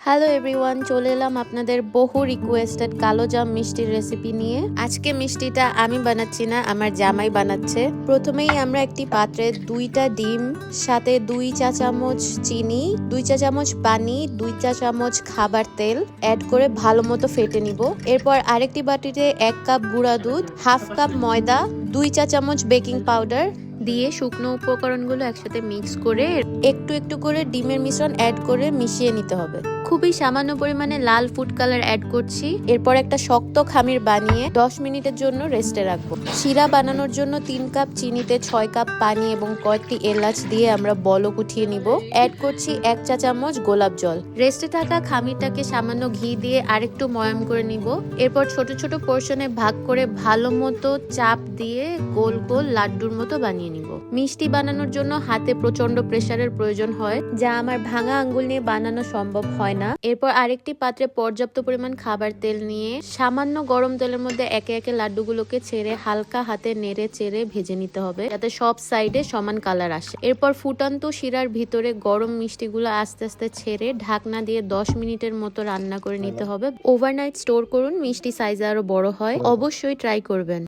Hello everyone, চলে এলাম আপনাদের বহু রিকোয়েস্টেড কালো জাম মিষ্টির রেসিপি নিয়ে। আজকে মিষ্টিটা আমি বানাচ্ছি না, আমার জামাই বানাচ্ছে। প্রথমেই আমরা একটি পাত্রে 2টা ডিম, সাথে 2 চা চামচ চিনি, 2 চা চামচ পানি, 2 চা চামচ খাবার তেল অ্যাড করে ভালো মতো ফেটে নিব। এরপর আরেকটি বাটিতে 1 কাপ গুঁড়া দুধ, হাফ কাপ ময়দা, 2 চা চামচ বেকিং পাউডার দিয়ে শুকনো উপকরণগুলো একসাথে মিক্স করে একটু একটু করে ডিমের মিশ্রণ অ্যাড করে মিশিয়ে নিতে হবে। খুবই সামান্য পরিমাণে লাল ফুড কালার অ্যাড করছি। এরপর একটা শক্ত খামির বানিয়ে 10 মিনিটের জন্য রেস্টে রাখবো। শিরা বানানোর জন্য 3 কাপ চিনিতে 6 কাপ পানি এবং কয়েকটি এলাচ দিয়ে আমরা বলক উঠিয়ে নিব। অ্যাড করছি 1 চা চামচ গোলাপ জল। রেস্টে থাকা খামিরটাকে সামান্য ঘি দিয়ে আরেকটু ময়াম করে নিব। এরপর ছোট ছোট পোর্শনে ভাগ করে ভালো মতো চাপ দিয়ে গোল গোল লাড্ডুর মতো বানিয়ে নিব। মিষ্টি বানানোর জন্য হাতে প্রচন্ড প্রেসারের প্রয়োজন হয়, যা আমার ভাঙা আঙ্গুল নিয়ে বানানো সম্ভব হয় না। এরপর আরেকটি পাত্রে পর্যাপ্ত পরিমাণ খাবার তেল নিয়ে সামান্য গরম তেলের মধ্যে একে একে লাড্ডুগুলোকে ছেড়ে হালকা হাতে নেড়ে চেড়ে ভেজে নিতে হবে, যাতে সব সাইডে সমান কালার আসে। এরপর ফুটন্ত শিরার ভিতরে গরম মিষ্টিগুলো আস্তে আস্তে ছেড়ে ঢাকনা দিয়ে 10 মিনিটের মতো রান্না করে নিতে হবে। ওভারনাইট স্টোর করুন, মিষ্টি সাইজে আরো বড় হয়। অবশ্যই ট্রাই করবেন।